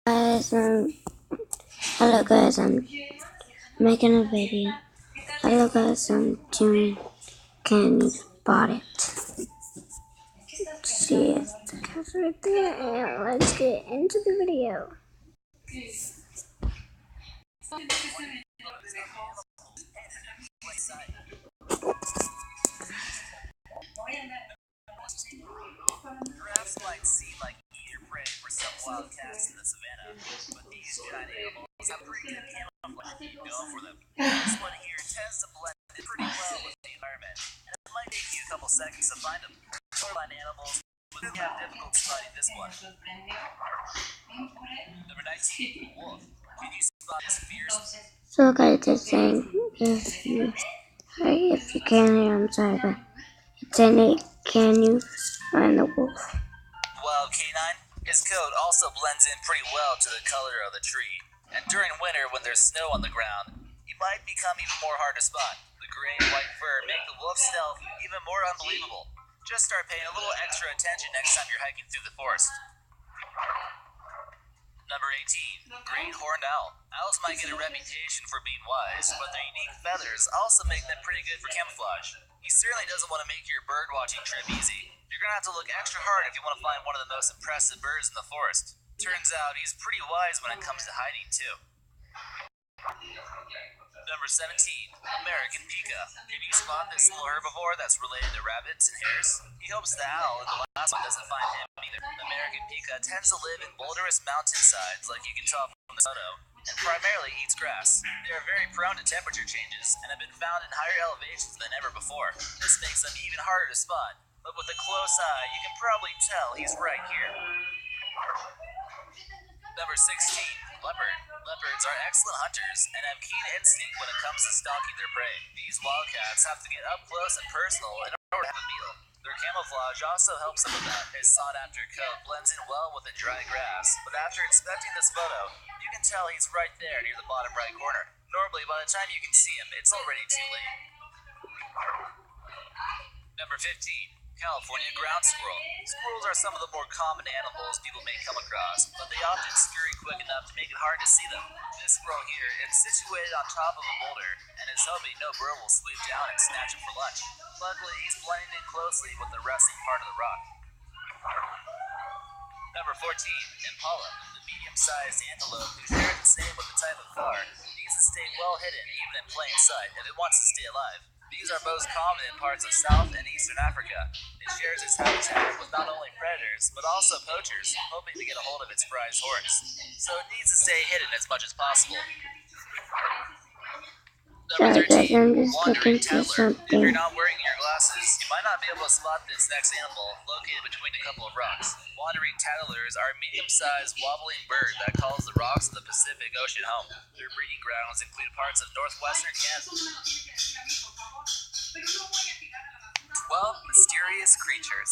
Guys, hello guys, I'm making a video. Hello guys, I'm doing Can You Spot It? See it, the cat's right there, and let's get into the video. Giraffes might seem like eat or prey for some wild cats in the savannah, but these giant animals have pretty good camouflage going for them. This one here tends to blend in pretty well with the environment, and it might take you a couple seconds to find them. Shoreline animals would have difficult spotting this one. Number 19, wolf. Can you spot this fierce? So guys, it's saying if you can't hear, I'm sorry, but it's saying, can you find the wolf? Wild canine. His coat also blends in pretty well to the color of the tree. And during winter, when there's snow on the ground, he might become even more hard to spot. The gray and white fur make the wolf's stealth even more unbelievable. Just start paying a little extra attention next time you're hiking through the forest. Number 18, great horned owl. Owls might get a reputation for being wise, but their unique feathers also make them pretty good for camouflage. He certainly doesn't want to make your bird watching trip easy. You're going to have to look extra hard if you want to find one of the most impressive birds in the forest. Turns out he's pretty wise when it comes to hiding too. Number 17, American pika. Can you spot this little herbivore that's related to rabbits and hares? He hopes the owl in the last one doesn't find him either. American pika tends to live in boulderous mountainsides like you can tell from the photo, and primarily eats grass. They are very prone to temperature changes and have been found in higher elevations than ever before. This makes them even harder to spot, but with a close eye you can probably tell he's right here. Number 16, leopard. Leopards are excellent hunters and have keen instinct when it comes to stalking their prey. These wildcats have to get up close and personal in order to have a meal. Their camouflage also helps them with that. His sought-after coat blends in well with the dry grass, but after inspecting this photo, you can tell he's right there near the bottom right corner. Normally, by the time you can see him, it's already too late. Number 15. California ground squirrel. Squirrels are some of the more common animals people may come across, but they often scurry quick enough to make it hard to see them. This squirrel here is situated on top of a boulder and is hoping no bird will swoop down and snatch him for lunch. Luckily, he's blending in closely with the resting part of the rock. Number 14, impala. The medium-sized antelope who shares the same with the type of car needs to stay well hidden even in plain sight if it wants to stay alive. These are most common in parts of South and Eastern Africa. It shares its habitat with not only predators, but also poachers, hoping to get a hold of its prized horns. So it needs to stay hidden as much as possible. Number 13, wandering tattler. If you're not wearing your glasses, you might not be able to spot this next animal located between a couple of rocks. Wandering tattlers are a medium-sized wobbling bird that calls the rocks of the Pacific Ocean home. Their breeding grounds include parts of northwestern Canada. 12 mysterious creatures.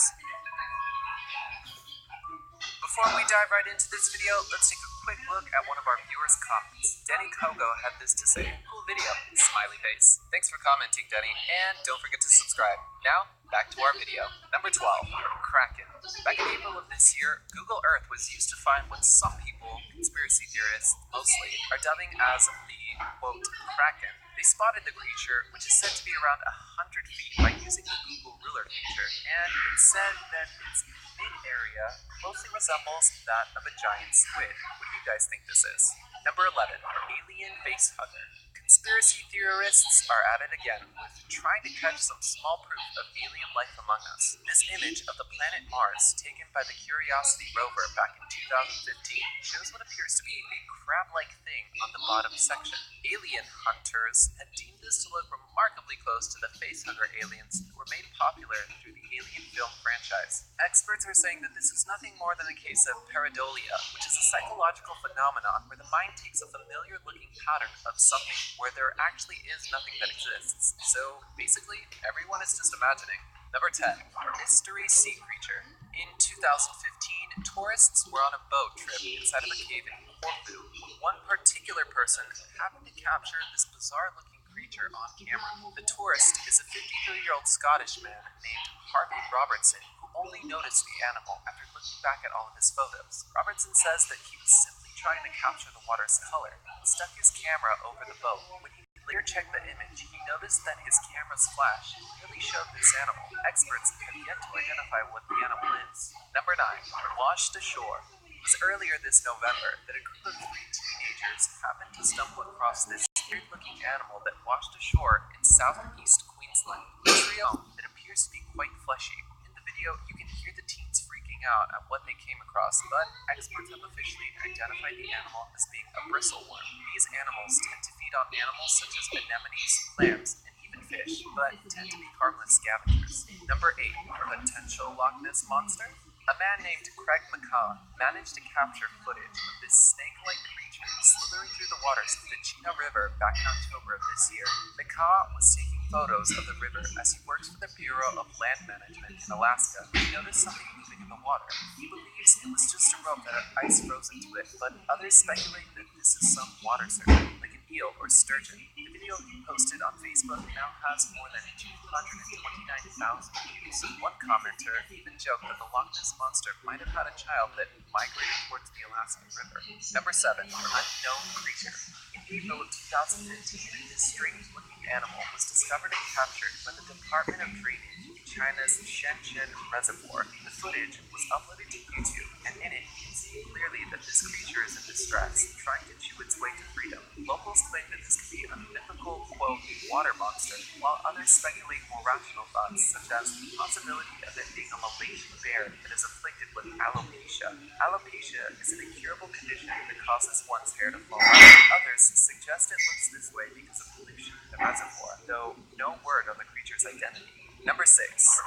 Before we dive right into this video, let's take a quick look at one of our viewers' comments. Denny Kogo had this to say. Cool video, smiley face. Thanks for commenting, Denny, and don't forget to subscribe. Now, back to our video. Number 12, Kraken. Back in April of this year, Google Earth was used to find what some people, conspiracy theorists mostly, are dubbing as the, quote, Kraken. They spotted the creature, which is said to be around 100 feet, by using the Google Ruler feature, and it's said that its mid-area closely resembles that of a giant squid. What do you guys think this is? Number 11, alien facehugger. Conspiracy theorists are at it again with trying to catch some small proof of alien life among us. This image of the planet Mars, taken by the Curiosity rover back in 2015, shows what appears to be a crab-like thing on the bottom section. Alien hunters had deemed this to look remarkably close to the facehugger aliens that were made popular through the Alien film franchise. Experts are saying that this is nothing more than a case of pareidolia, which is a psychological phenomenon where the mind takes a familiar-looking pattern of something where there actually is nothing that exists. So, basically, everyone is just imagining. Number 10, mystery sea creature. In 2015, tourists were on a boat trip inside of a cave in Corfu. One particular person happened to capture this bizarre-looking creature on camera. The tourist is a 53-year-old Scottish man named Harvey Robertson, who only noticed the animal after looking back at all of his photos. Robertson says that he was simply trying to capture the water's color and stuck his camera over the boat. When he later checked the image, he noticed that his camera's flash clearly showed this animal. Experts have yet to identify what the animal is. Number 9. Washed ashore. It was earlier this November that a group of 3 teenagers happened to stumble across this weird-looking animal that washed ashore in southeast Queensland. It's real. It appears to be quite fleshy. In the video, you can hear the teens freaking out at what they came across, but experts have officially identified the animal as being a bristleworm. These animals tend to feed on animals such as anemones, clams, and even fish, but tend to be harmless scavengers. Number 8. Potential Loch Ness Monster. A man named Craig McCaw managed to capture footage of this snake-like creature slithering through the waters of the Chena River back in October of this year. McCaw was taking photos of the river as he works for the Bureau of Land Management in Alaska. He noticed something moving in the water. He believes it was just a rope that had ice frozen to it, but others speculate that this is some water serpent, like an eel or sturgeon. The video he posted on Facebook now has more than 229,000 views. One commenter even joked that the Loch Ness Monster might have had a child that migrated towards the Alaskan River. Number 7. Unknown creature. In April of 2015, this strange-looking animal was discovered and captured by the Department of Drainage in China's Shenzhen Reservoir. The footage was uploaded to YouTube, and in it, you can see clearly that this creature is in distress, trying to chew its way to freedom. Locals claim that this could be a mythical, quote, water monster, while others speculate more rational thoughts, such as the possibility of it being a Malaysian bear that is afflicted with alopecia. Alopecia is an incurable condition that causes one's hair to fall out. Others suggest it looks this way because of pollution in the reservoir, though no word on the creature's identity. Number 6.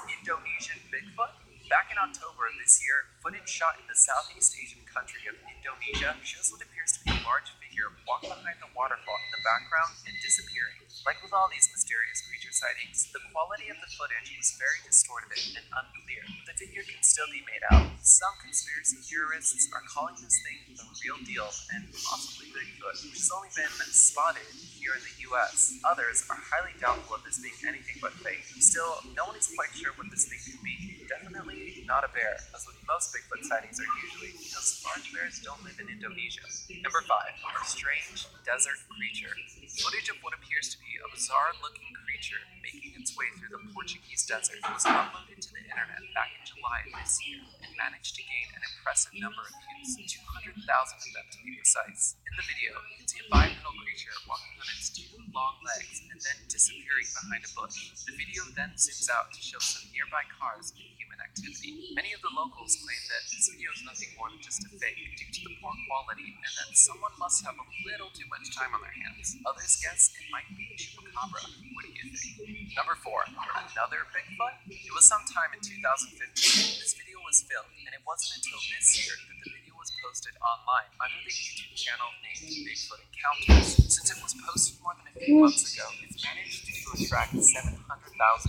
Indonesian Bigfoot. Back in October of this year, footage shot in the Southeast Asian country of Indonesia shows what appears to be a large figure walking behind the waterfall in the background and disappearing. Like with all these mysterious creature sightings, the quality of the footage was very distorted and unclear. The figure can still be made out. Some conspiracy theorists are calling this thing the real deal and possibly Bigfoot, which has only been spotted here in the US. Others are highly doubtful of this being anything but fake. Still, no one is quite sure what this thing could be. Definitely not a bear, as with most Bigfoot sightings are usually because large bears don't live in Indonesia. Number 5. A strange desert creature. Footage of what appears to be a bizarre-looking creature making its way through the Portuguese desert was uploaded to the internet back in July of this year and managed to gain an impressive number of views, 200,000 of them to be precise. In the video, you can see a bipedal creature walking on its 2 long legs and then disappearing behind a bush. The video then zooms out to show some nearby cars and human activity. Many of the locals claim that this video is nothing more than just a fake due to the poor quality and that someone must have a little too much time on their hands. Others guess it might be Chupacabra. What do you think? Number 4. Another Bigfoot? It was sometime in 2015 this video was filmed, and it wasn't until this year that the video was posted online under the YouTube channel named Bigfoot Encounters. Since it was posted more than a few months ago, it's managed to attract 700,000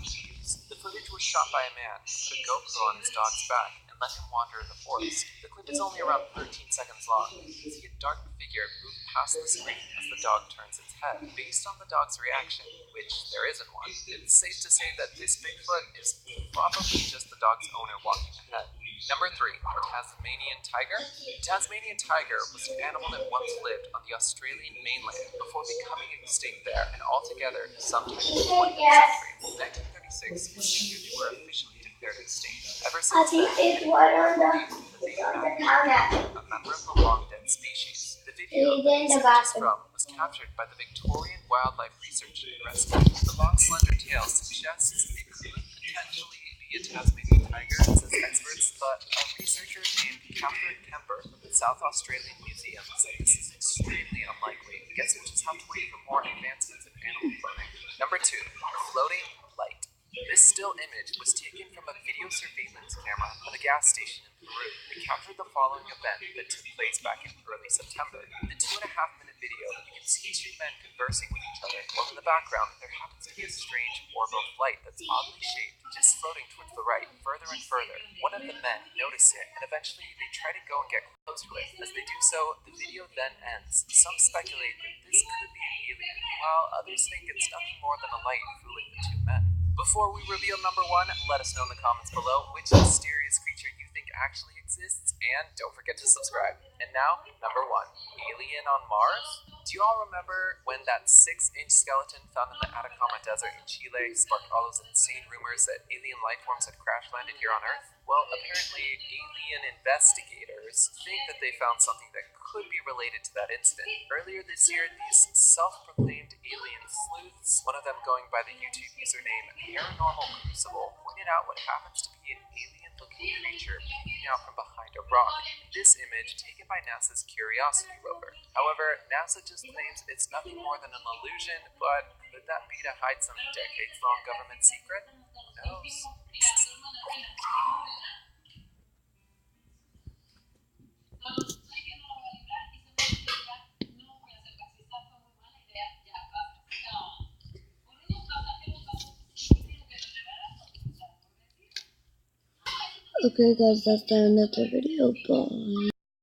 views. The footage was shot by a man who put a GoPro on his dog's back and let him wander in the forest. The clip is only around 13 seconds long. You can see a dark figure move past the screen as the dog turns its head. Based on the dog's reaction, which there isn't one, it's safe to say that this Bigfoot is probably just the dog's owner walking ahead. Number 3. Tasmanian Tiger. Tasmanian tiger was an animal that once lived on the Australian mainland before becoming extinct there and altogether sometime in the 20th century. 1936 was the year they were officially declared extinct. Ever since then, they were believed that they had been a member of the long-dead species. The video that this from was captured by the Victorian Wildlife Research and Rescue. The long, slender tail suggests it could potentially be a Tasmanian tiger, says experts, but a researcher named Catherine Kemper from the South Australian Museum said this is extremely unlikely. I guess we'll just have to wait for more advancements in animal cloning. Number 2. Floating light. This still image was taken from a video surveillance camera at a gas station in Peru. It captured the following event that took place back in early September. In the 2.5-minute video, you can see 2 men conversing with each other, while in the background there happens to be a strange orb of light that's oddly shaped, just floating towards the right, further and further. One of the men notices it, and eventually they try to go and get close to it. As they do so, the video then ends. Some speculate that this could be an alien, while others think it's nothing more than a light fooling the 2 men. Before we reveal number 1, let us know in the comments below which mysterious creature you think actually exists, and don't forget to subscribe. And now, number 1, alien on Mars? Do you all remember when that 6-inch skeleton found in the Atacama Desert in Chile sparked all those insane rumors that alien life forms had crash landed here on Earth? Well, apparently, alien investigators think that they found something that could be related to that incident. Earlier this year, these self-proclaimed alien sleuths, one of them going by the YouTube username Paranormal Crucible, pointed out what happens to be an alien-looking creature peeking out from behind a rock. This image taken by NASA's Curiosity rover. However, NASA just claims it's nothing more than an illusion, but could that be to hide some decades-long government secret? Who knows? Okay guys, that's the end of the video. Bye.